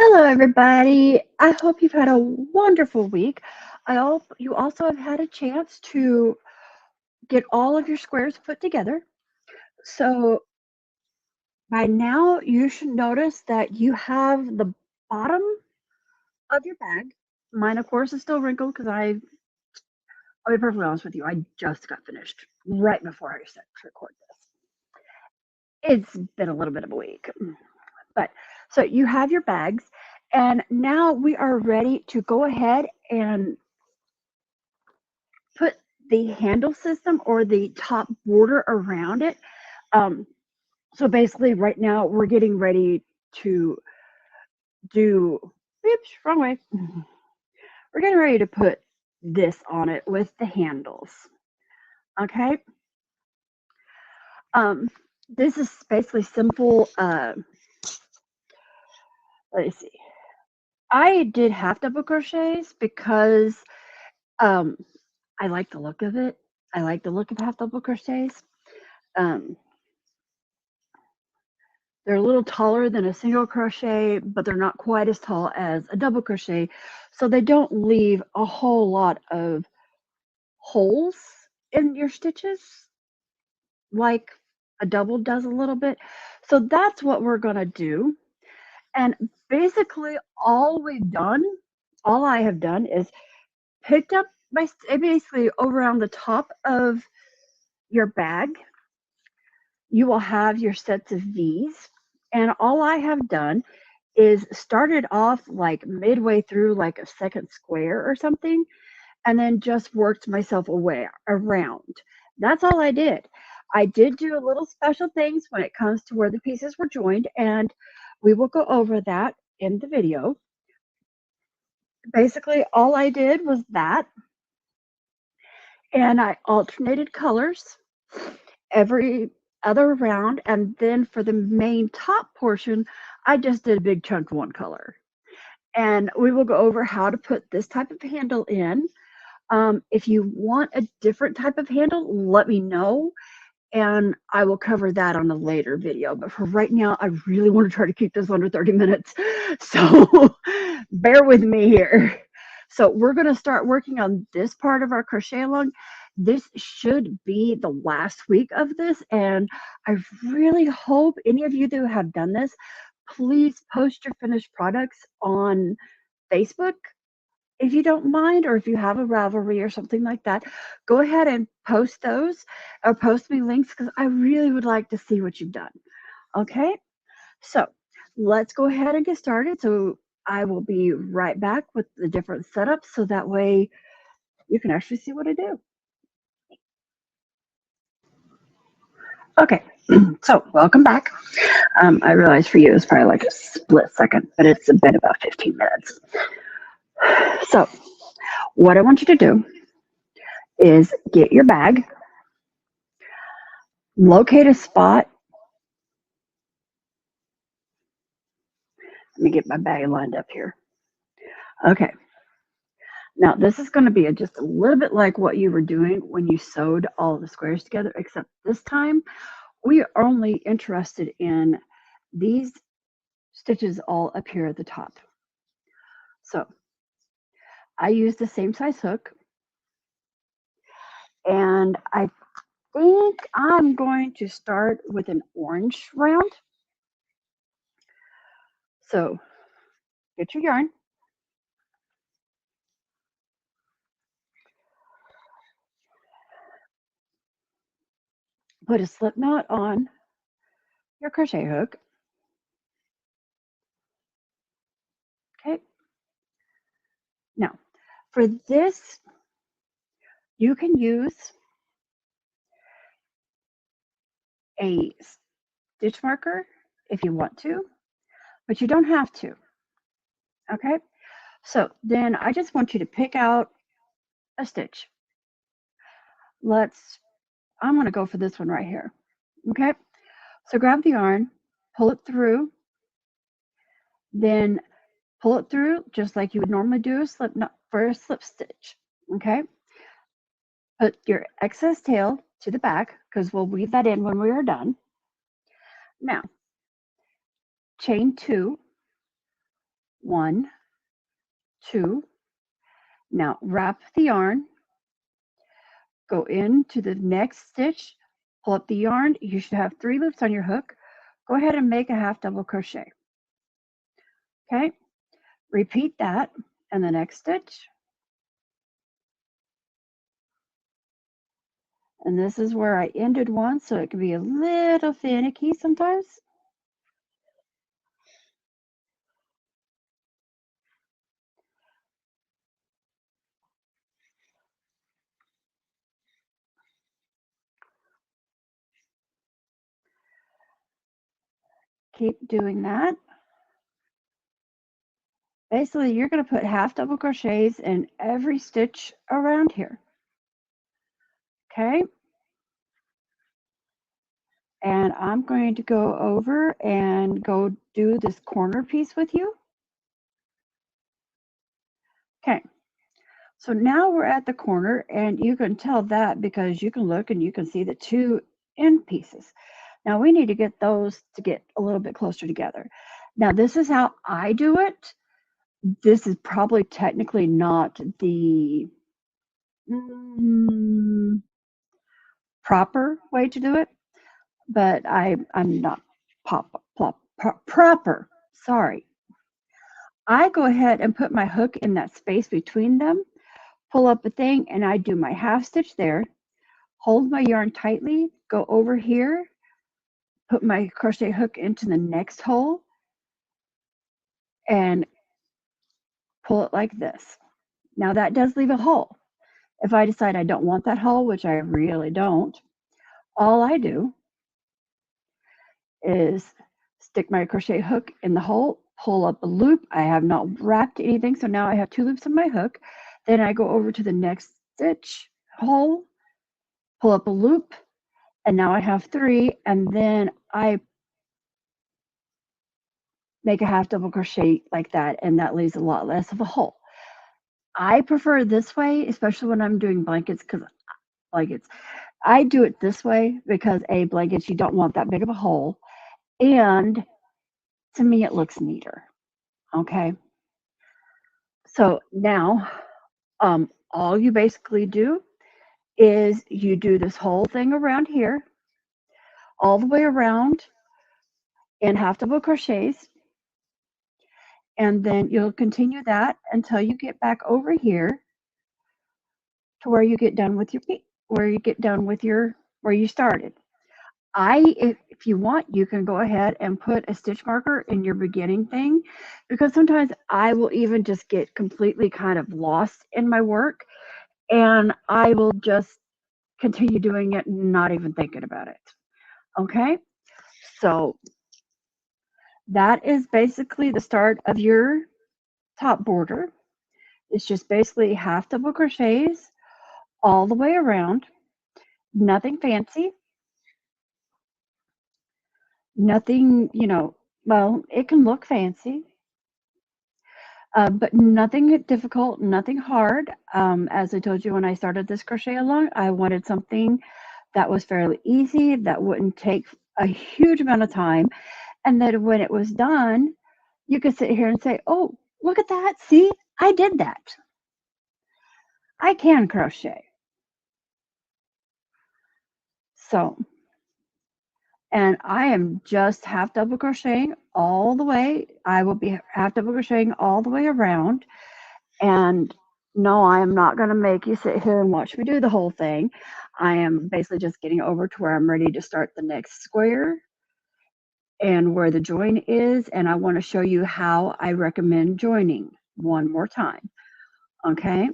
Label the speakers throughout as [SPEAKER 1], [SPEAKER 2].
[SPEAKER 1] Hello, everybody. I hope you've had a wonderful week. You also have had a chance to get all of your squares put together. So by now, you should notice that you have the bottom of your bag. Mine, of course, is still wrinkled because I'll be perfectly honest with you, I just got finished right before I set to record this. It's been a little bit of a week. But so you have your bags, and now we are ready to go ahead and put the handle system or the top border around it. Um, so basically, right now we're getting ready to do. Oops, wrong way. We're getting ready to put this on it with the handles. Okay. Um, this is basically simple. Let's see. I did half double crochets because um, I like the look of it. I like the look of half double crochets. Um, They're a little taller than a single crochet, but they're not quite as tall as a double crochet. So they don't leave a whole lot of holes in your stitches like a double does a little bit. So that's what we're going to do. And basically all I have done is picked up basically around the top of your bag, you will have your sets of V's. And all I have done is started off like midway through like a second square or something, and then just worked myself away around. That's all I did. I did do a little special things when it comes to where the pieces were joined, and we will go over that in the video. Basically, all I did was that, and I alternated colors every other round, and then for the main top portion, I just did a big chunk of one color. And we will go over how to put this type of handle in. If you want a different type of handle, let me know, and I will cover that on a later video. But for right now, I really want to try to keep this under 30 minutes. So bear with me here. So we're going to start working on this part of our crochet along. This should be the last week of this, and I really hope any of you that have done this, please post your finished products on Facebook if you don't mind, or if you have a Ravelry or something like that. Go ahead and post those or post me links because I really would like to see what you've done. Okay, so let's go ahead and get started. So I will be right back with the different setups so that way you can actually see what I do. Okay, so welcome back. I realize for you it's probably like a split second, but it's been about 15 minutes. So what I want you to do is get your bag, locate a spot. Let me get my bag lined up here. Okay, now this is going to be just a little bit like what you were doing when you sewed all the squares together, except this time we are only interested in these stitches all up here at the top. So I use the same size hook, and I think I'm going to start with an orange round. So get your yarn. Put a slip knot on your crochet hook. Okay. Now, for this, you can use a stitch marker if you want to, but you don't have to. Okay. So then I just want you to pick out a stitch. I'm going to go for this one right here. Okay. So grab the yarn, pull it through, then pull it through just like you would normally do a slip knot for a slip stitch. Okay. Put your excess tail to the back because we'll weave that in when we are done. Now, chain 2 1, 2. Now wrap the yarn, go into the next stitch, pull up the yarn. You should have 3 loops on your hook. Go ahead and make a half double crochet. Okay, repeat that in the next stitch. And this is where I ended one, so it can be a little finicky sometimes. Keep doing that. Basically, you're going to put half double crochets in every stitch around here. Okay. And I'm going to go over and go do this corner piece with you. Okay. So now we're at the corner, and you can tell that because you can look and you can see the 2 end pieces. Now we need to get those to get a little bit closer together. Now this is how I do it. This is probably technically not the proper way to do it, but I'm not proper. Sorry. I go ahead and put my hook in that space between them, pull up a thing, and I do my half stitch there, hold my yarn tightly, go over here, put my crochet hook into the next hole, and pull it like this. Now that does leave a hole. If I decide I don't want that hole, which I really don't, all I do is stick my crochet hook in the hole, pull up a loop. I have not wrapped anything, so now I have 2 loops on my hook. Then I go over to the next stitch hole, pull up a loop, and now I have 3, and then I make a half double crochet like that, and that leaves a lot less of a hole. I prefer this way, especially when I'm doing blankets, because blankets, I do it this way because blankets, you don't want that big of a hole, and to me it looks neater. Okay, so now all you basically do is you do this whole thing around here, all the way around in half double crochets, and then you'll continue that until you get back over here to where you get done with your where you started. If you want, you can go ahead and put a stitch marker in your beginning thing, because sometimes I will even just get completely kind of lost in my work, and I will just continue doing it, not even thinking about it. Okay, so that is basically the start of your top border. It's just basically half double crochets all the way around, nothing fancy, nothing, well, it can look fancy, but nothing difficult, nothing hard. As I told you when I started this crochet along, I wanted something that was fairly easy, that wouldn't take a huge amount of time, and that when it was done, you could sit here and say, oh, look at that. See, I did that. I can crochet. So, and I am just half double crocheting all the way. I will be half double crocheting all the way around. And no, I am not going to make you sit here and watch me do the whole thing. I am basically just getting over to where I'm ready to start the next square and where the join is. And I want to show you how I recommend joining one more time. Okay.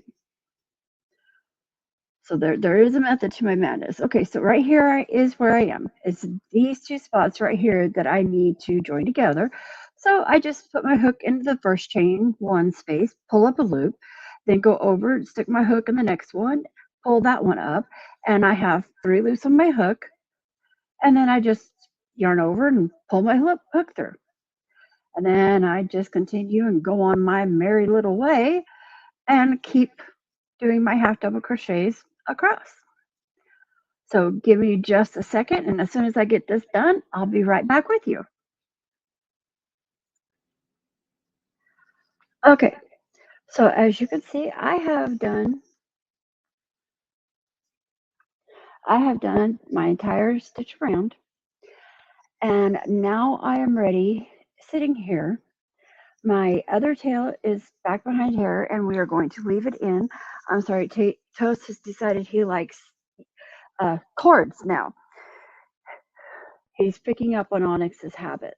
[SPEAKER 1] So there is a method to my madness. Okay, so right here is where I am. It's these 2 spots right here that I need to join together. So I just put my hook into the first chain 1 space, pull up a loop, then go over, stick my hook in the next one, pull that one up, and I have 3 loops on my hook, and then I just yarn over and pull my hook through. And then I just continue and go on my merry little way and keep doing my half double crochets across. So give me just a second, and as soon as I get this done, I'll be right back with you. Okay, so as you can see, I have done my entire stitch around, and now I am ready sitting here. My other tail is back behind here, and we are going to leave it in. I'm sorry, Toast has decided he likes cords now. He's picking up on Onyx's habits.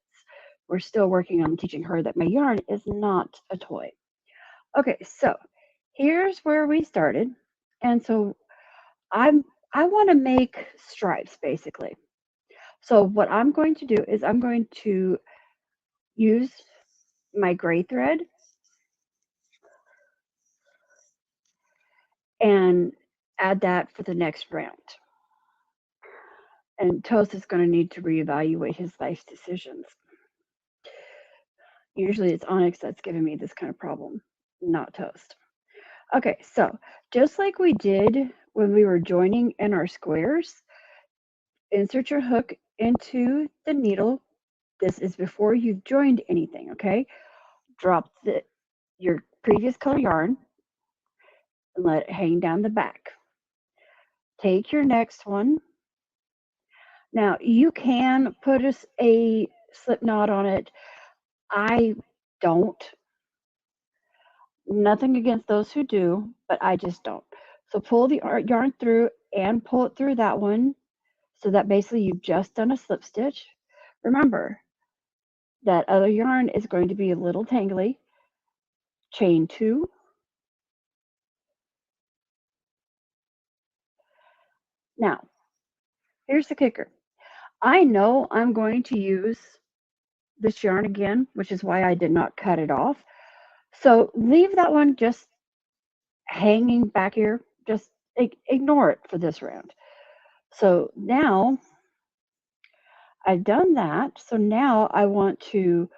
[SPEAKER 1] We're still working on teaching her that my yarn is not a toy. Okay, so here's where we started. And so I want to make stripes basically. So what I'm going to do is I'm going to use my gray thread and add that for the next round. And Toast is going to need to reevaluate his life decisions. Usually it's Onyx that's giving me this kind of problem, not Toast. Okay, so just like we did when we were joining in our squares, insert your hook into the needle. This is before you've joined anything, okay? Drop your previous color yarn and let it hang down the back. Take your next one. Now, you can put a slip knot on it. I don't. Nothing against those who do, but I just don't. So pull the yarn through and pull it through that one so that basically you've just done a slip stitch. Remember, that other yarn is going to be a little tangly. Chain 2. Now, here's the kicker. I know I'm going to use this yarn again, which is why I did not cut it off. So leave that one just hanging back here. Just ignore it for this round. So now I've done that. So now I want to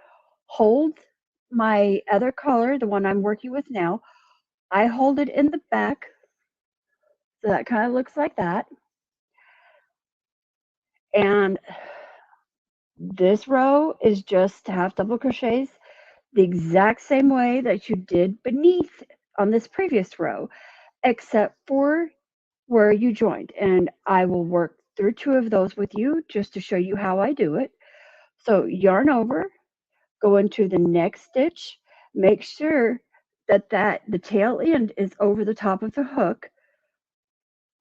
[SPEAKER 1] hold my other color, the one I'm working with now. I hold it in the back. So that kind of looks like that. And this row is just half double crochets the exact same way that you did beneath on this previous row, except for where you joined. And I will work through 2 of those with you just to show you how I do it. So yarn over, go into the next stitch, make sure that the tail end is over the top of the hook,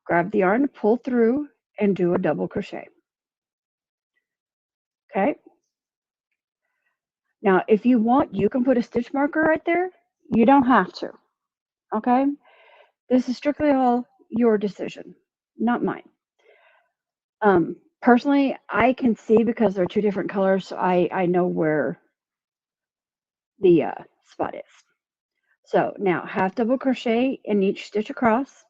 [SPEAKER 1] grab the yarn, pull through, and do a double crochet. Okay? Now, if you want, you can put a stitch marker right there. You don't have to. Okay? This is strictly all your decision, not mine. Personally, I can see because they're 2 different colors, so I know where the spot is. So now half double crochet in each stitch across.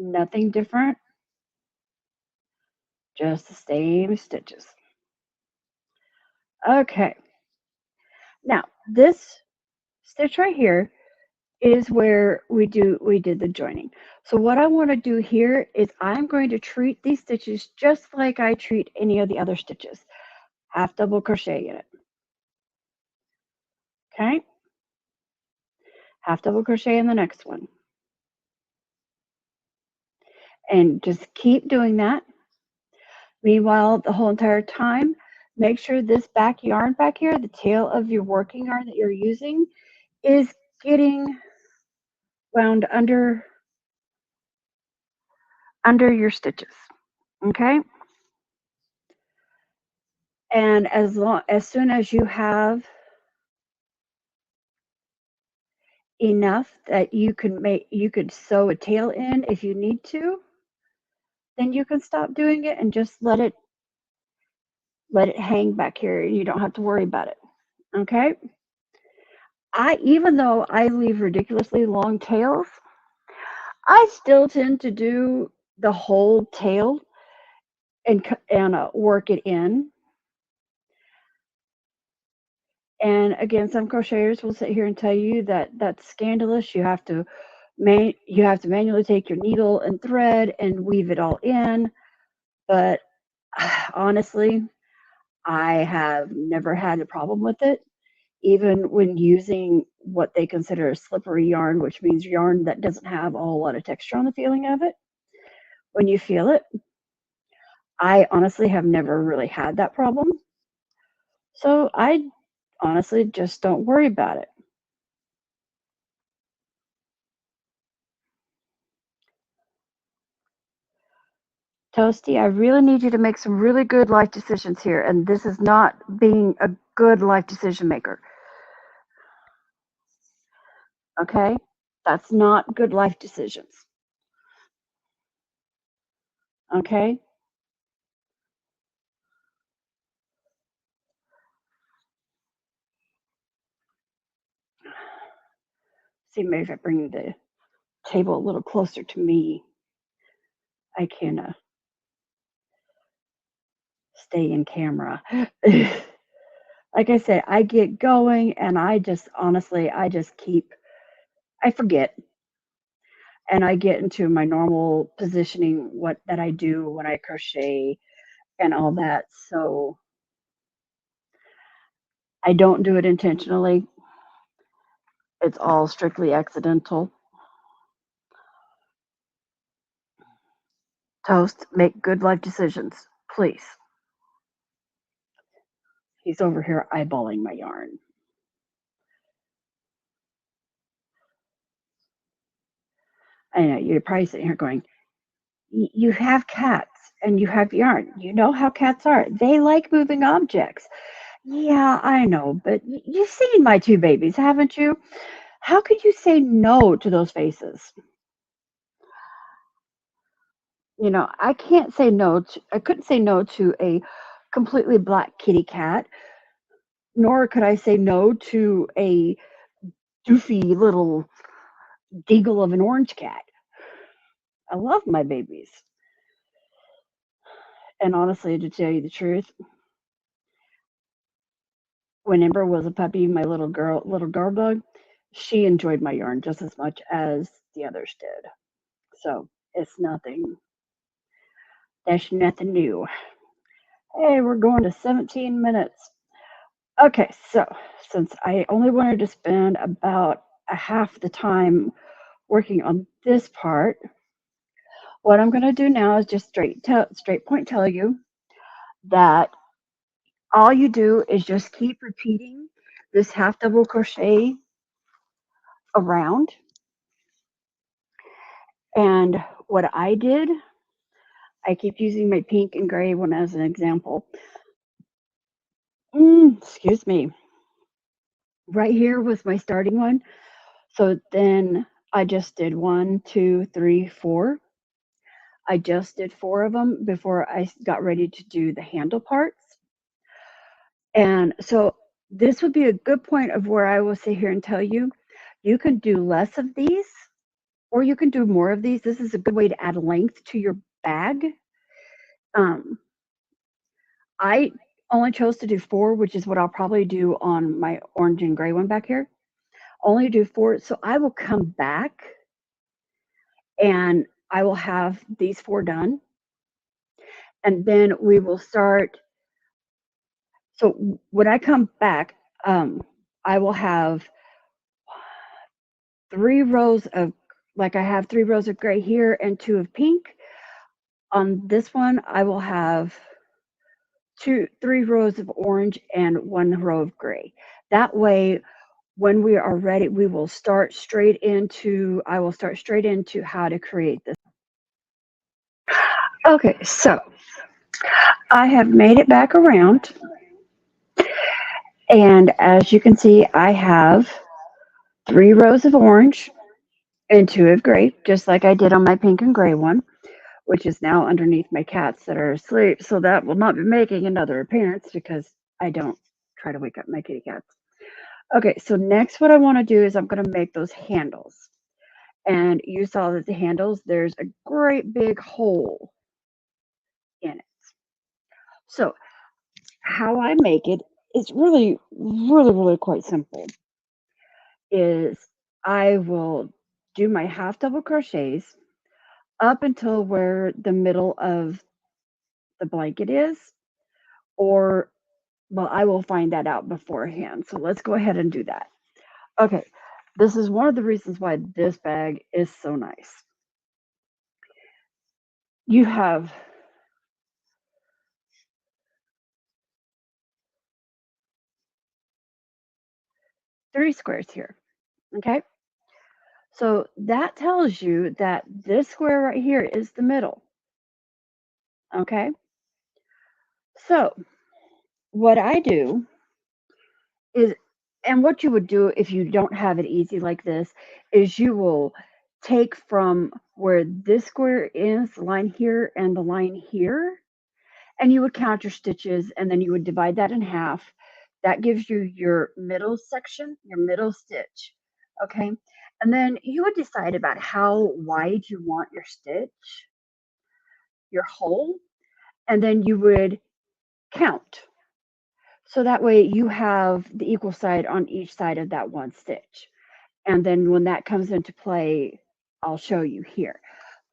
[SPEAKER 1] Nothing different, just the same stitches. Okay. Now this stitch right here is where we did the joining. So what I want to do here is I'm going to treat these stitches just like I treat any of the other stitches. Half double crochet in it. Okay? Half double crochet in the next one. And just keep doing that. Meanwhile, the whole entire time, make sure this back yarn back here, the tail of your working yarn that you're using, is getting wound under your stitches. Okay? And as soon as you have enough that you could sew a tail in if you need to, then you can stop doing it and just let it hang back here. You don't have to worry about it. Okay? Even though I leave ridiculously long tails, I still tend to do the whole tail and work it in. And again, some crocheters will sit here and tell you that that's scandalous. You have to You have to manually take your needle and thread and weave it all in. But honestly, I have never had a problem with it, even when using what they consider a slippery yarn, which means yarn that doesn't have a whole lot of texture on the feeling of it. When you feel it, I honestly have never really had that problem. So I honestly just don't worry about it. Toasty, I really need you to make some really good life decisions here, and this is not being a good life decision maker. Okay? That's not good life decisions. Okay? See, maybe if I bring the table a little closer to me, I can stay in camera. Like I said, I get going and I just honestly, I forget and I get into my normal positioning what that I do when I crochet and all that. So I don't do it intentionally. It's all strictly accidental. Toast, make good life decisions, please. He's over here eyeballing my yarn. I know you're probably sitting here going, you have cats and you have yarn. You know how cats are. They like moving objects. Yeah, I know, but you've seen my two babies, haven't you? How could you say no to those faces? You know, I couldn't say no to a completely black kitty cat, nor could I say no to a doofy little deagle of an orange cat. I love my babies. And honestly, to tell you the truth, when Ember was a puppy, my little girl bug, she enjoyed my yarn just as much as the others did. So it's nothing. That's nothing new. Hey, we're going to 17 minutes. Okay, so since I only wanted to spend about a half the time working on this part, what I'm going to do now is just straight point tell you that all you do is just keep repeating this half double crochet around. And what I did, I keep using my pink and gray one as an example. Excuse me. Right here was my starting one. So then I just did 1, 2, 3, 4. I just did 4 of them before I got ready to do the handle parts. And so this would be a good point of where I will sit here and tell you, you can do less of these or you can do more of these. This is a good way to add length to your bag. I only chose to do 4, which is what I'll probably do on my orange and gray one back here. Only do 4. So I will come back and I will have these 4 done. And then we will start. So when I come back, I will have 3 rows of, like I have 3 rows of gray here and 2 of pink. On this one, I will have 3 rows of orange and 1 row of gray. That way, when we are ready, I will start straight into how to create this. Okay, so I have made it back around. And as you can see, I have 3 rows of orange and 2 of gray, just like I did on my pink and gray one, which is now underneath my cats that are asleep. So that will not be making another appearance because I don't try to wake up my kitty cats. Okay, so next what I want to do is I'm going to make those handles. And you saw that the handles, there's a great big hole in it. So how I make it is really quite simple. Is I will do my half double crochets up until where the middle of the blanket is, or well, I will find that out beforehand. So let's go ahead and do that. Okay, this is one of the reasons why this bag is so nice. You have 3 squares here, okay? So that tells you that this square right here is the middle, okay? So what I do is, and what you would do if you don't have it easy like this, is you will take from where this square is, the line here and the line here, and you would count your stitches, and then you would divide that in half. That gives you your middle section, your middle stitch, okay? And then you would decide about how wide you want your stitch, your hole, and then you would count. So that way you have the equal side on each side of that one stitch. And then when that comes into play, I'll show you here.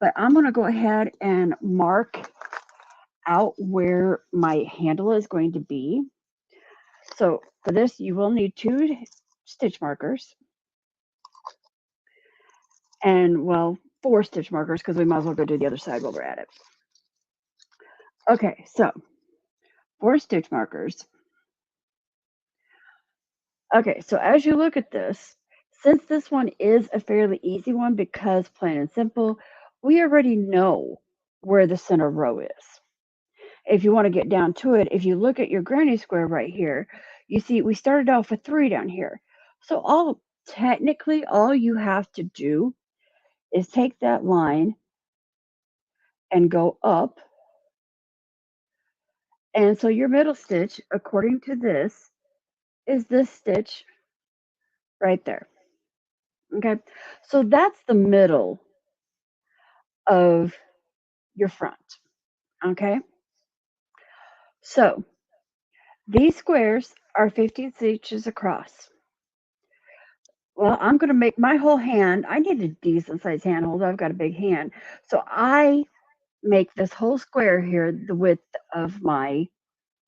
[SPEAKER 1] But I'm going to go ahead and mark out where my handle is going to be. So for this, you will need 2 stitch markers and, well, 4 stitch markers because we might as well go to the other side while we're at it. Okay, so 4 stitch markers. Okay, so as you look at this, since this one is a fairly easy one because plain and simple, we already know where the center row is. If you want to get down to it, if you look at your granny square right here, you see we started off with 3 down here. So technically all you have to do is take that line and go up. And so your middle stitch, according to this, is this stitch right there. Okay, so that's the middle of your front. Okay, so these squares are 15 stitches across. Well, I'm going to make my whole hand. I need a decent size handhold. I've got a big hand. So I make this whole square here the width of my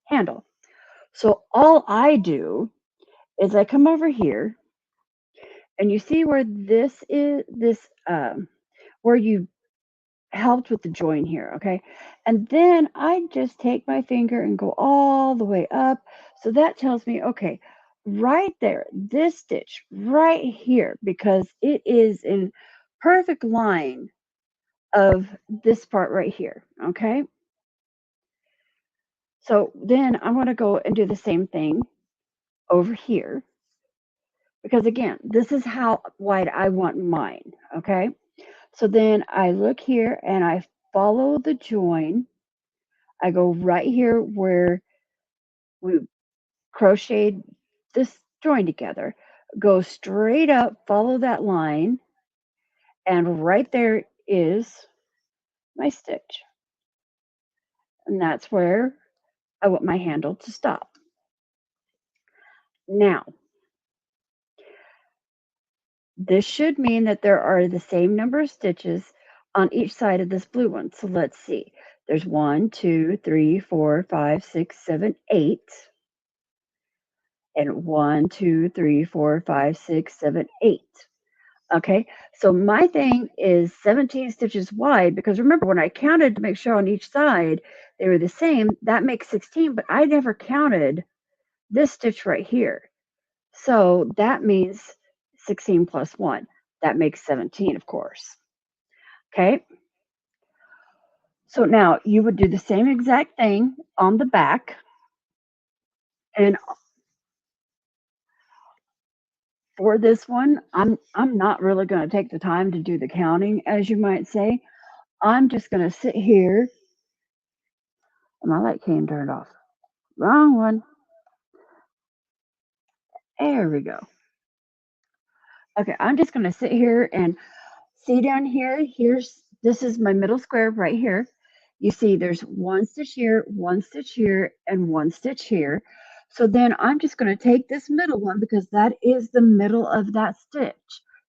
[SPEAKER 1] handle. So all I do is I come over here and you see where this is, where you helped with the join here, okay? And then I just take my finger and go all the way up. So that tells me, okay, right there, this stitch right here, because it is in perfect line of this part right here, okay? So then I'm going to go and do the same thing over here, because again, this is how wide I want mine, okay? So then I look here and I follow the join. I go right here where we crocheted this join together, go straight up, follow that line, and right there is my stitch. And that's where I want my handle to stop. Now, this should mean that there are the same number of stitches on each side of this blue one. So let's see. There's 1, 2, 3, 4, 5, 6, 7, 8. And 1, 2, 3, 4, 5, 6, 7, 8. Okay, so my thing is 17 stitches wide because remember when I counted to make sure on each side they were the same, that makes 16, but I never counted this stitch right here. So that means 16 plus 1. That makes 17, of course. Okay, so now you would do the same exact thing on the back. And for this one, I'm not really going to take the time to do the counting, as you might say. I'm just going to sit here. And my light came turned off. Wrong one. There we go. Okay, I'm just going to sit here and see down here. This is my middle square right here. You see there's 1 stitch here, 1 stitch here, and 1 stitch here. So then I'm just going to take this middle one because that is the middle of that stitch.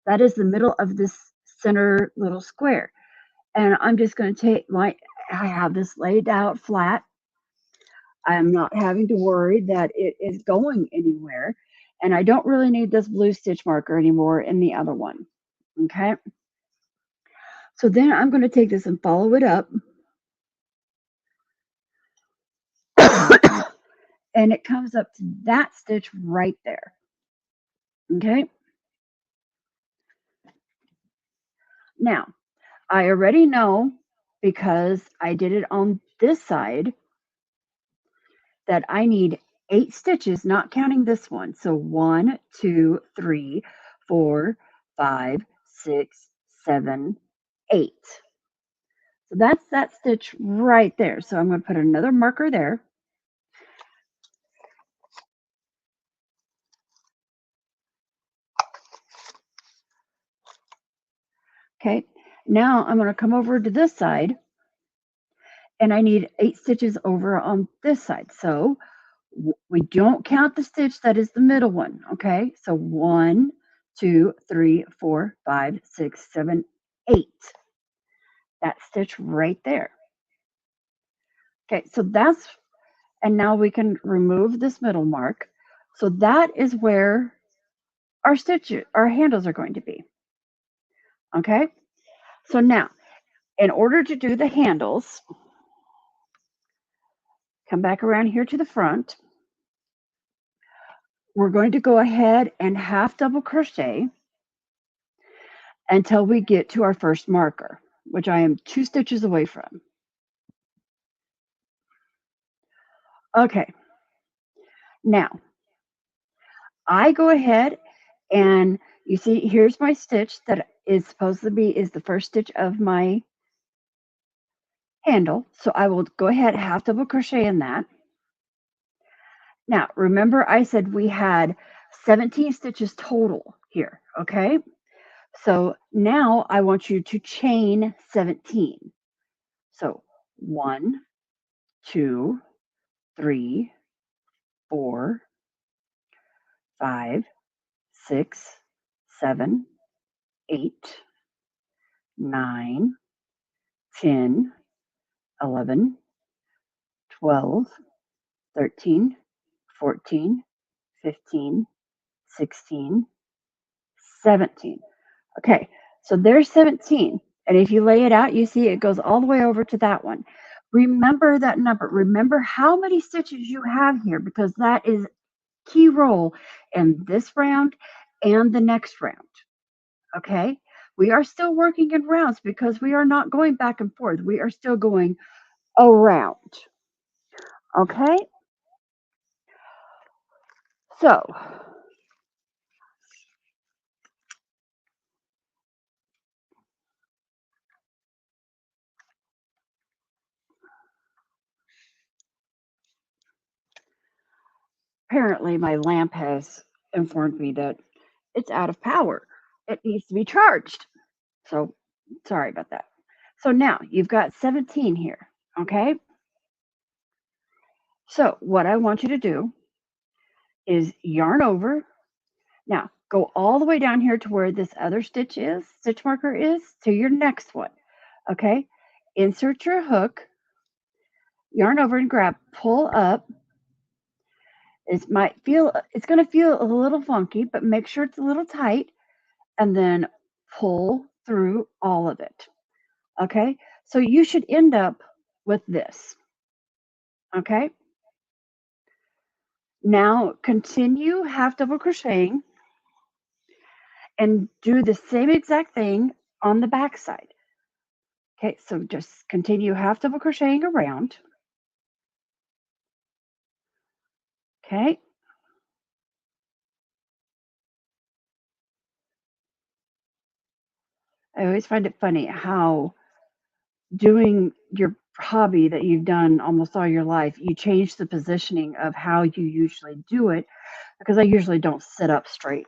[SPEAKER 1] That is the middle of this center little square. And I'm just going to take I have this laid out flat. I'm not having to worry that it is going anywhere. And I don't really need this blue stitch marker anymore in the other one. Okay. So then I'm going to take this and follow it up. And it comes up to that stitch right there. Okay. Now, I already know because I did it on this side that I need 8 stitches, not counting this one. So 1, 2, 3, 4, 5, 6, 7, 8. So that's that stitch right there. So I'm going to put another marker there. Okay. Now I'm going to come over to this side and I need 8 stitches over on this side. So we don't count the stitch that is the middle one. Okay. So 1, 2, 3, 4, 5, 6, 7, 8. That stitch right there. Okay. So that's, and now we can remove this middle mark. So that is where our stitches, our handles are going to be. Okay. So now, in order to do the handles, come back around here to the front. We're going to go ahead and half double crochet until we get to our first marker, which I am 2 stitches away from. Okay. Now, I go ahead and you see here's my stitch that is supposed to be is the first stitch of my handle. So I will go ahead half double crochet in that. Now, remember I said we had 17 stitches total here, okay? So now I want you to chain 17. So 1, 2, 3, 4, 5, 6, 7, 8, 9, 10, 11, 12, 13, 14, 15, 16, 17. Okay, so there's 17. And if you lay it out, you see it goes all the way over to that one. Remember that number. Remember how many stitches you have here because that is key role in this round and the next round. Okay, we are still working in rounds because we are not going back and forth. We are still going around. Okay, so apparently my lamp has informed me that it's out of power. It needs to be charged. So sorry about that. So now you've got 17 here. Okay, so what I want you to do is yarn over. Now, go all the way down here to where this other stitch marker is, to your next one. Okay, insert your hook, yarn over and grab, pull up. It's going to feel a little funky, but make sure it's a little tight, and then pull through all of it. Okay, so you should end up with this. Okay, now continue half double crocheting and do the same exact thing on the back side. Okay, so just continue half double crocheting around. Okay. I always find it funny how doing your hobby that you've done almost all your life, you change the positioning of how you usually do it because I usually don't sit up straight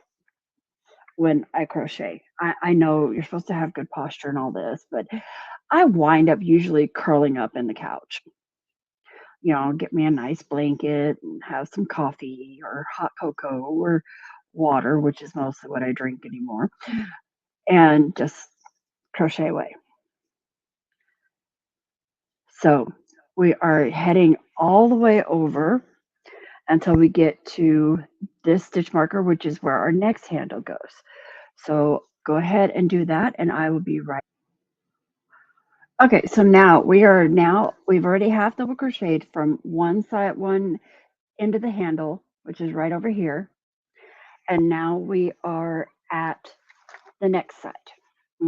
[SPEAKER 1] when I crochet. I know you're supposed to have good posture and all this, but I wind up usually curling up in the couch. You know, get me a nice blanket and have some coffee or hot cocoa or water, which is mostly what I drink anymore, and just crochet away. So we are heading all the way over until we get to this stitch marker, which is where our next handle goes. So go ahead and do that, and I will be right. Okay, so we've already half double crocheted from one end of the handle, which is right over here, and now we are at the next side.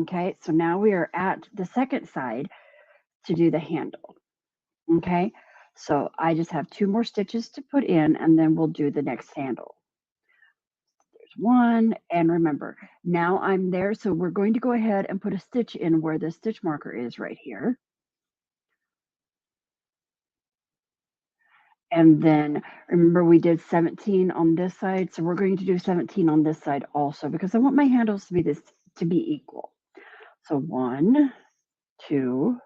[SPEAKER 1] Okay, so now we are at the second side to do the handle. Okay, so I just have 2 more stitches to put in, and then we'll do the next handle. There's one, and remember, now I'm there, so we're going to go ahead and put a stitch in where the stitch marker is right here. And then remember we did 17 on this side, so we're going to do 17 on this side also because I want my handles to be equal. So 1, 2,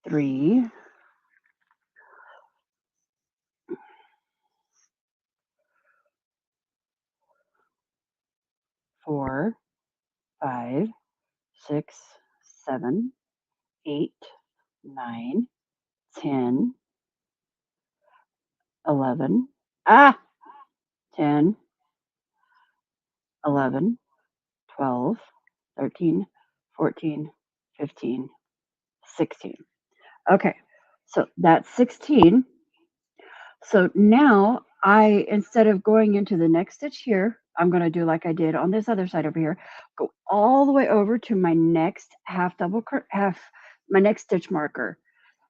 [SPEAKER 1] 3, 4, 5, 6, 7, 8, 9, 10, 11, 10, 11, 12, 13, 14, 15, 16. Okay, so that's 16. So now instead of going into the next stitch here, I'm going to do like I did on this other side over here, go all the way over to my next my next stitch marker,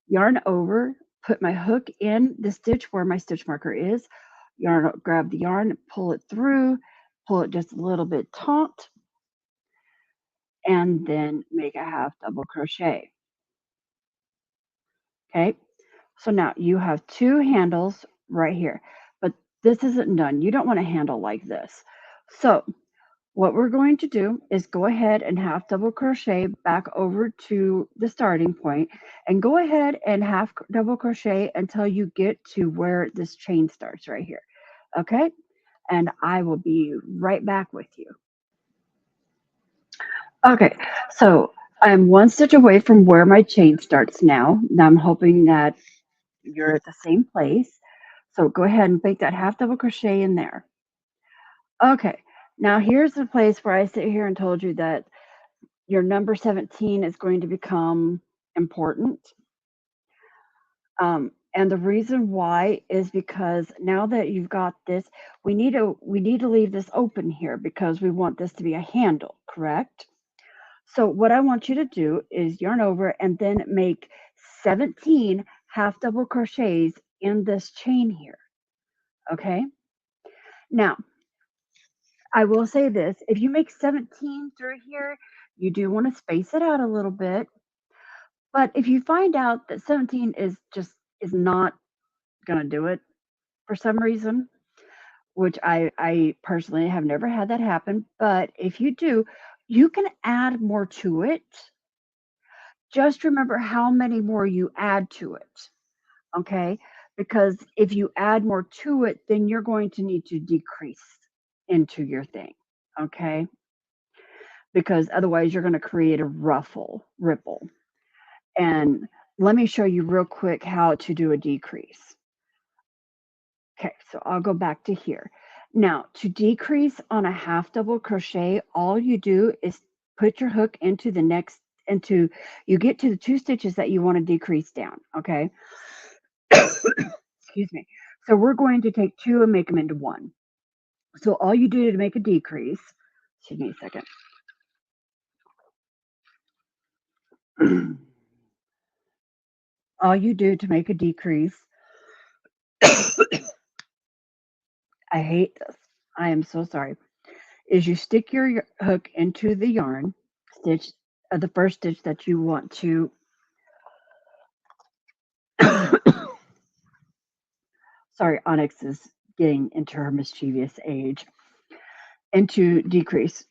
[SPEAKER 1] yarn over, put my hook in the stitch where my stitch marker is, grab the yarn, pull it through, pull it just a little bit taut, and then make a half double crochet. Okay, so now you have 2 handles right here, but this isn't done. You don't want a handle like this. So what we're going to do is go ahead and half double crochet back over to the starting point and go ahead and half double crochet until you get to where this chain starts right here. Okay, and I will be right back with you. Okay, so I'm 1 stitch away from where my chain starts now. Now I'm hoping that you're at the same place. So go ahead and make that half double crochet in there. Okay, now here's the place where I sit here and told you that your number 17 is going to become important. And the reason why is because now that you've got this, we need to leave this open here because we want this to be a handle, correct? So what I want you to do is yarn over and then make 17 half double crochets in this chain here. Okay. Now, I will say this, if you make 17 through here, you do want to space it out a little bit. But if you find out that 17 is not going to do it for some reason, which I personally have never had that happen, but if you do, you can add more to it. Just remember how many more you add to it. Okay? Because if you add more to it, then you're going to need to decrease into your thing. Okay? Because otherwise you're going to create a ripple. And let me show you real quick how to do a decrease. Okay, so I'll go back to here. Now, to decrease on a half double crochet, all you do is put your hook into you get to the 2 stitches that you want to decrease down, okay? Excuse me. So we're going to take 2 and make them into 1. So all you do to make a decrease, excuse me a second. All you do to make a decrease, I hate this, I am so sorry, is you stick your hook into the yarn stitch, the first stitch that you want to sorry, Onyx is getting into her mischievous age, into decrease.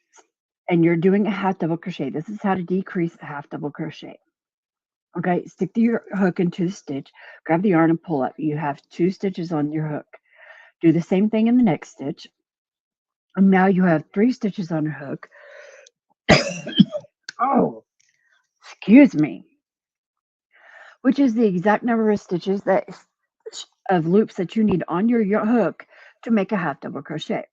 [SPEAKER 1] And you're doing a half double crochet. This is how to decrease a half double crochet. Okay, stick your hook into the stitch, grab the yarn and pull up. You have 2 stitches on your hook. Do the same thing in the next stitch. And now you have 3 stitches on your hook. Oh, excuse me, which is the exact number of stitches that of loops that you need on your hook to make a half double crochet.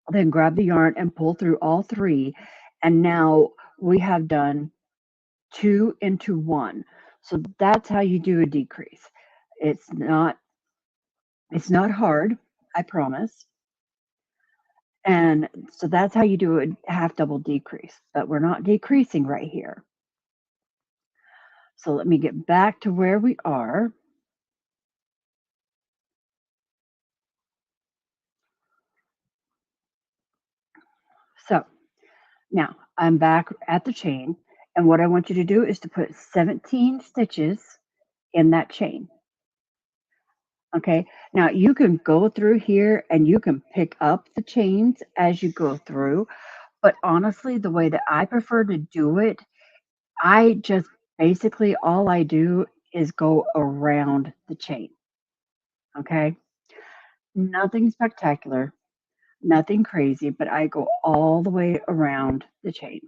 [SPEAKER 1] Then grab the yarn and pull through all three, and now we have done two into one. So that's how you do a decrease. It's not it's not hard, I promise. And so that's how you do a half double decrease, but we're not decreasing right here. So let me get back to where we are. So now I'm back at the chain, and what I want you to do is to put 17 stitches in that chain. Okay, now you can go through here and you can pick up the chains as you go through, but honestly, the way that I prefer to do it, I just basically all I do is go around the chain. Okay, nothing spectacular, nothing crazy, but I go all the way around the chain.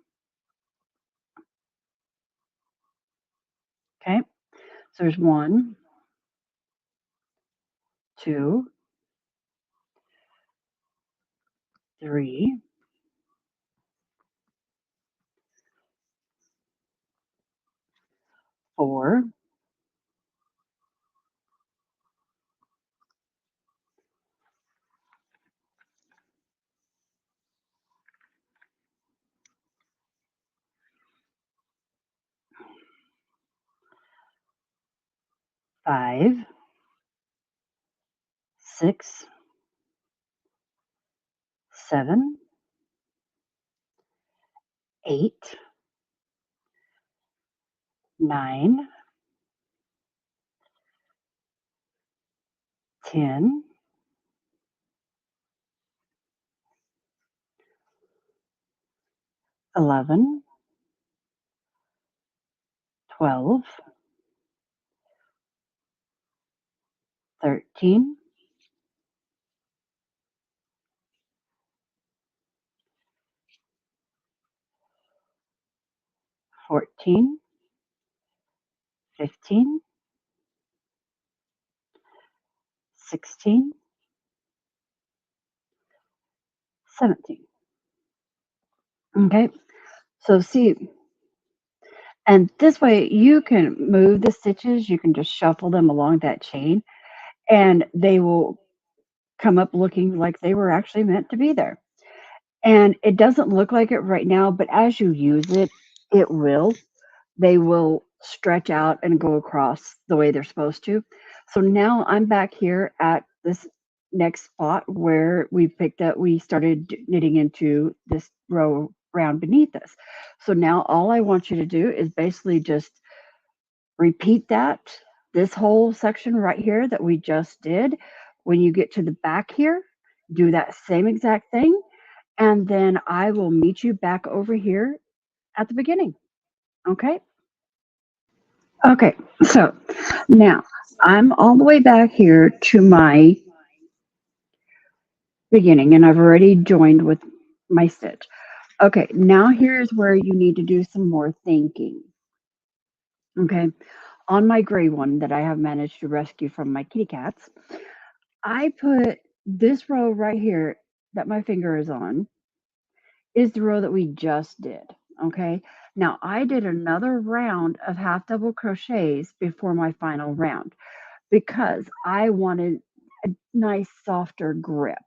[SPEAKER 1] Okay, so there's 1, 2, 3, 4, 5, 6, 7, 8, 9, 10, 11, 12, 13, 14, 15, 16, 17. Okay, so see, and this way you can move the stitches, you can just shuffle them along that chain, and they will come up looking like they were actually meant to be there. And it doesn't look like it right now, but as you use it, it will. They will stretch out and go across the way they're supposed to. So now I'm back here at this next spot where we started knitting into this row round beneath us. So now all I want you to do is basically just repeat this whole section right here that we just did. When you get to the back here, do that same exact thing, and then I will meet you back over here at the beginning. Okay? Okay, so now I'm all the way back here to my beginning, and I've already joined with my stitch. Okay, now here's where you need to do some more thinking. Okay, on my gray one that I have managed to rescue from my kitty cats, I put this row right here that my finger is on is the row that we just did. Okay, now I did another round of half double crochets before my final round, because I wanted a nice softer grip.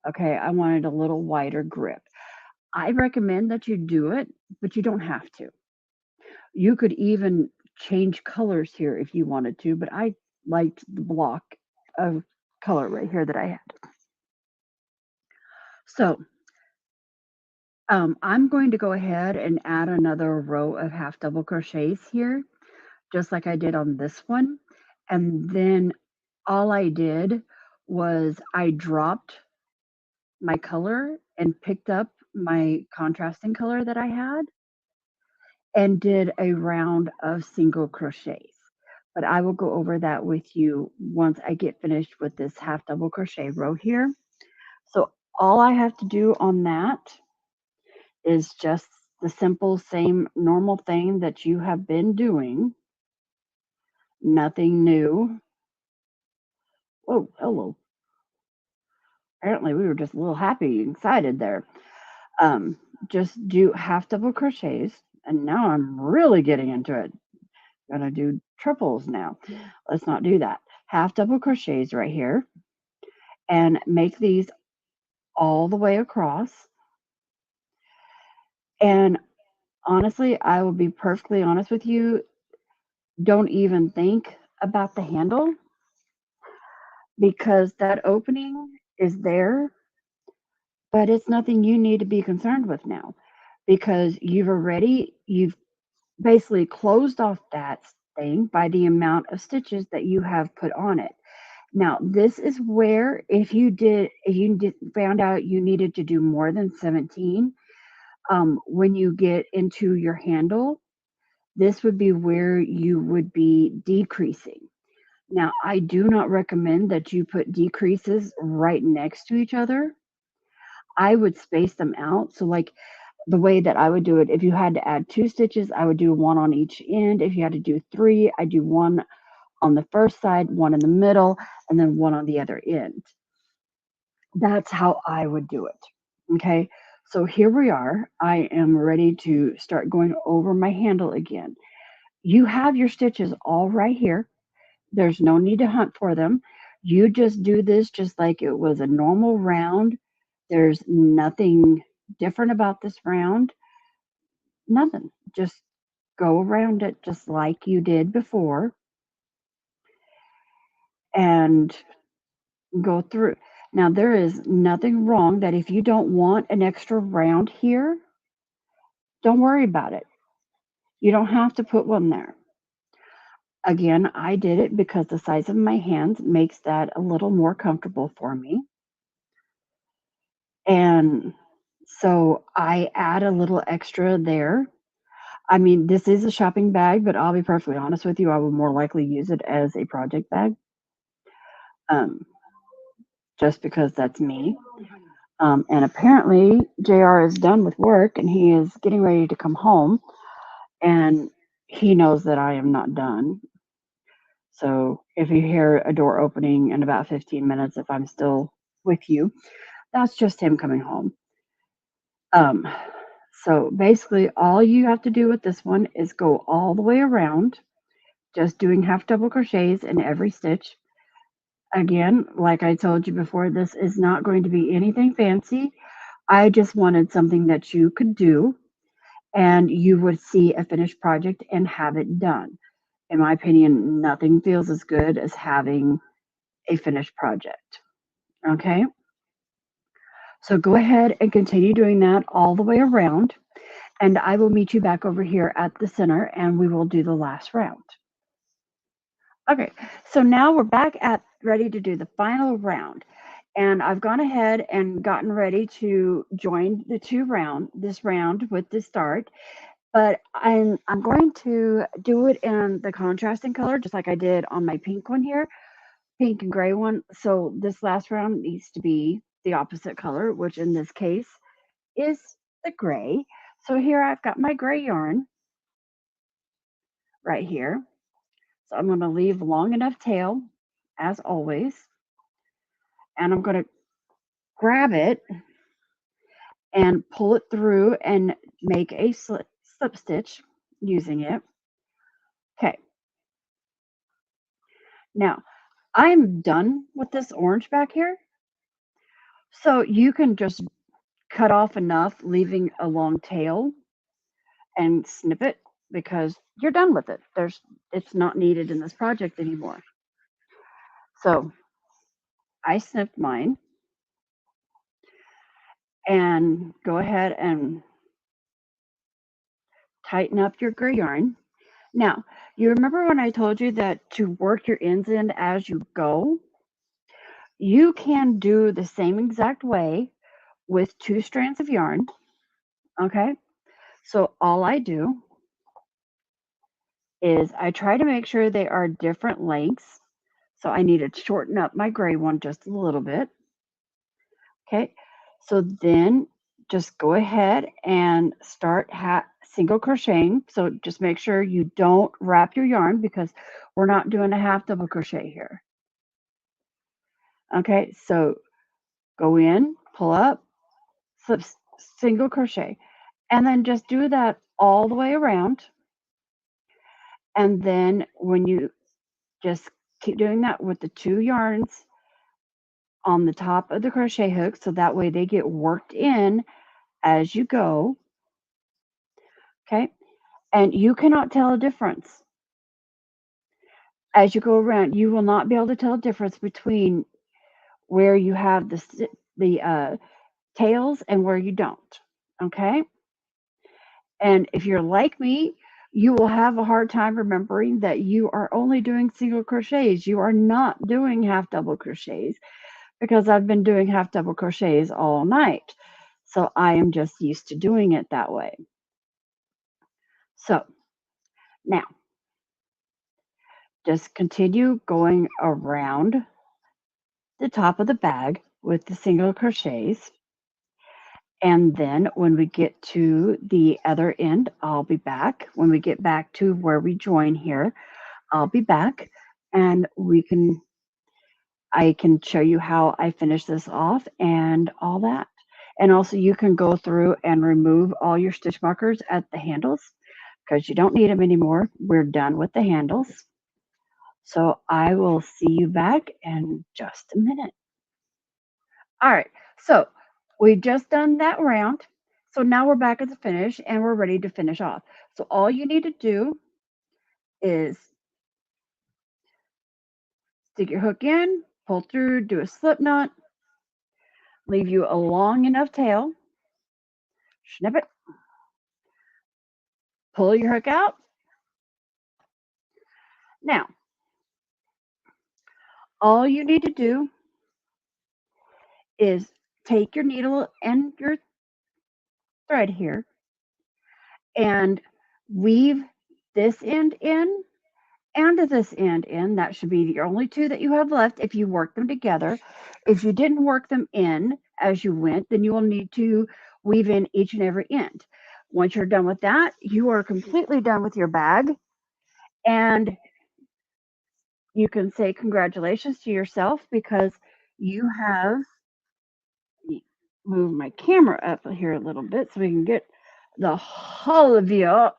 [SPEAKER 1] Okay, I wanted a little wider grip. I recommend that you do it, but you don't have to. You could even change colors here if you wanted to, but I liked the block of color right here that I had. So I'm going to go ahead and add another row of half double crochets here, just like I did on this one. And then all I did was I dropped my color and picked up my contrasting color that I had and did a round of single crochets. But I will go over that with you once I get finished with this half double crochet row here. So all I have to do on that is just the simple, same normal thing that you have been doing. Nothing new. Oh, hello. Apparently, we were just a little happy and excited there. Um, just do half double crochets. And now I'm really getting into it. Gonna do triples now. Let's not do that. Half double crochets right here and make these all the way across. And honestly, I will be perfectly honest with you. Don't even think about the handle because that opening is there, but it's nothing you need to be concerned with now because you've basically closed off that thing by the amount of stitches that you have put on it. Now, this is where if you found out you needed to do more than 17, when you get into your handle, this would be where you would be decreasing. Now, I do not recommend that you put decreases right next to each other. I would space them out. So, like the way that I would do it, if you had to add 2 stitches, I would do one on each end. If you had to do 3, I do one on the first side, one in the middle, and then one on the other end. That's how I would do it. Okay. So here we are. I am ready to start going over my handle again. You have your stitches all right here. There's no need to hunt for them. You just do this just like it was a normal round. There's nothing different about this round. Nothing. Just go around it just like you did before and go through. Now, there is nothing wrong that if you don't want an extra round here, don't worry about it. You don't have to put one there. Again, I did it because the size of my hands makes that a little more comfortable for me. And so I add a little extra there. I mean, this is a shopping bag, but I'll be perfectly honest with you, I would more likely use it as a project bag, um, just because that's me. And apparently, JR is done with work and he is getting ready to come home, and he knows that I am not done. So if you hear a door opening in about 15 minutes, if I'm still with you, that's just him coming home. Um, so basically, all you have to do with this one is go all the way around, just doing half double crochets in every stitch. Again, like I told you before, this is not going to be anything fancy. I just wanted something that you could do and you would see a finished project and have it done. In my opinion, nothing feels as good as having a finished project. Okay, so go ahead and continue doing that all the way around, and I will meet you back over here at the center and we will do the last round. Okay, so now we're back at ready to do the final round. And I've gone ahead and gotten ready to join this round with the start. But I'm going to do it in the contrasting color, just like I did on my pink one here, pink and gray one. So this last round needs to be the opposite color, which in this case is the gray. So here I've got my gray yarn right here. So I'm going to leave long enough tail, as always, and I'm going to grab it and pull it through and make a slip stitch using it. Okay, now I'm done with this orange back here. So you can just cut off enough, leaving a long tail and snip it because you're done with it. It's not needed in this project anymore. So I snipped mine and go ahead and tighten up your gray yarn. Now, you remember when I told you that to work your ends in as you go? You can do the same exact way with 2 strands of yarn. Okay, so all I do is I try to make sure they are different lengths. So I need to shorten up my gray one just a little bit. Okay, so then just go ahead and start single crocheting. So just make sure you don't wrap your yarn because we're not doing a half double crochet here. Okay, so go in, pull up, slip single crochet, and then just do that all the way around. And then when you just keep doing that with the 2 yarns on the top of the crochet hook, so that way they get worked in as you go. Okay, and you cannot tell a difference as you go around. You will not be able to tell a difference between where you have the tails and where you don't. Okay, and if you're like me, you will have a hard time remembering that you are only doing single crochets. You are not doing half double crochets because I've been doing half double crochets all night. So I am just used to doing it that way. So now just continue going around the top of the bag with the single crochets. And then when we get to the other end, I'll be back. When we get back to where we join here, I'll be back and I can show you how I finish this off and all that. And also you can go through and remove all your stitch markers at the handles because you don't need them anymore. We're done with the handles. So I will see you back in just a minute. All right, so we've just done that round. So now we're back at the finish and we're ready to finish off. So all you need to do is stick your hook in, pull through, do a slip knot, leave you a long enough tail, snip it, pull your hook out. Now, all you need to do is take your needle and your thread here and weave this end in and this end in. That should be the only 2 that you have left if you work them together. If you didn't work them in as you went, then you will need to weave in each and every end. Once you're done with that, you are completely done with your bag, and you can say congratulations to yourself because you have move my camera up here a little bit so we can get the whole of you.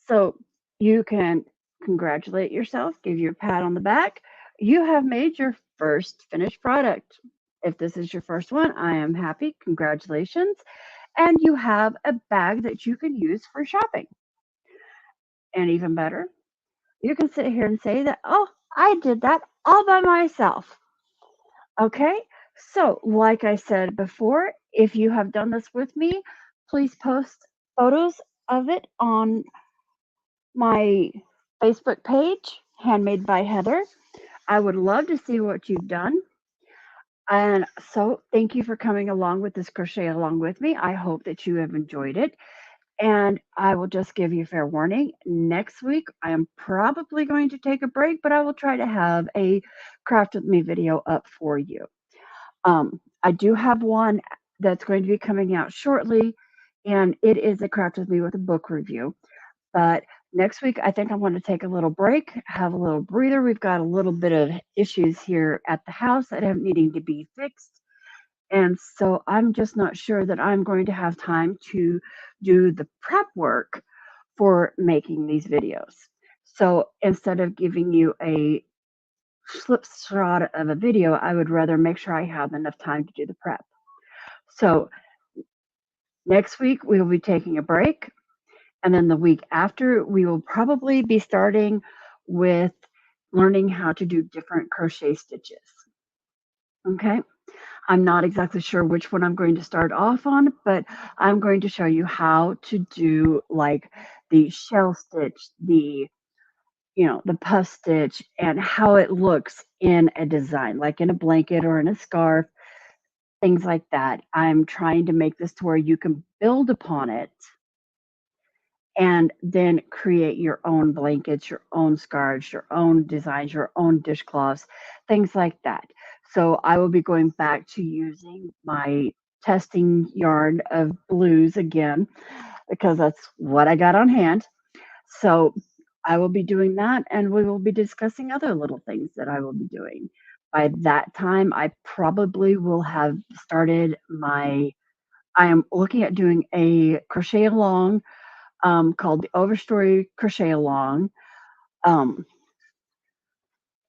[SPEAKER 1] So you can congratulate yourself, give you a pat on the back. You have made your first finished product. If this is your first one, I am happy. Congratulations. And you have a bag that you can use for shopping. And even better, you can sit here and say that, oh, I did that all by myself. Okay, so like I said before, if you have done this with me, please post photos of it on my Facebook page, Handmade by Heather. I would love to see what you've done. And so thank you for coming along with this crochet along with me. I hope that you have enjoyed it. And I will just give you fair warning. Next week, I am probably going to take a break, but I will try to have a craft with me video up for you. I do have one that's going to be coming out shortly, and it is a craft with me with a book review. But next week, I think I want to take a little break, have a little breather. We've got a little bit of issues here at the house that are needing to be fixed. And so I'm just not sure that I'm going to have time to do the prep work for making these videos. So instead of giving you a slipshod of a video, I would rather make sure I have enough time to do the prep. So next week, we will be taking a break. And then the week after, we will probably be starting with learning how to do different crochet stitches. Okay. I'm not exactly sure which one I'm going to start off on, but I'm going to show you how to do like the shell stitch, the puff stitch, and how it looks in a design, like in a blanket or in a scarf, things like that. I'm trying to make this to where you can build upon it and then create your own blankets, your own scarves, your own designs, your own dishcloths, things like that. So I will be going back to using my testing yarn of blues again because that's what I got on hand. So I will be doing that, and we will be discussing other little things that I will be doing. By that time, I probably will have started my. I am looking at doing a crochet along called the Overstory Crochet Along. Um,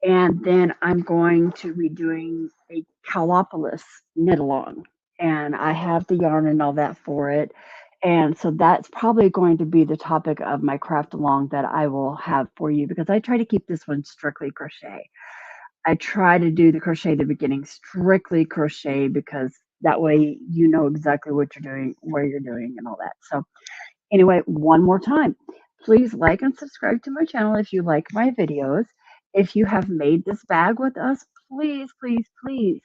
[SPEAKER 1] and then I'm going to be doing a Calopolis knit along. And I have the yarn and all that for it. And so that's probably going to be the topic of my craft along that I will have for you because I try to keep this one strictly crochet. I try to do the crochet at the beginning strictly crochet because that way you know exactly what you're doing, where you're doing, and all that. So anyway, one more time, please like and subscribe to my channel if you like my videos. If you have made this bag with us, please, please, please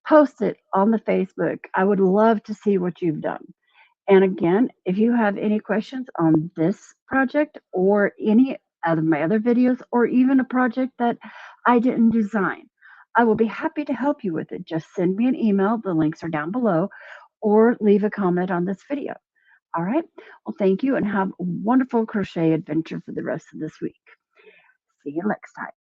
[SPEAKER 1] post it on the Facebook. I would love to see what you've done. And again, if you have any questions on this project or any out of my other videos, or even a project that I didn't design, I will be happy to help you with it. Just send me an email. The links are down below, or leave a comment on this video. All right. Well, thank you and have a wonderful crochet adventure for the rest of this week. See you next time.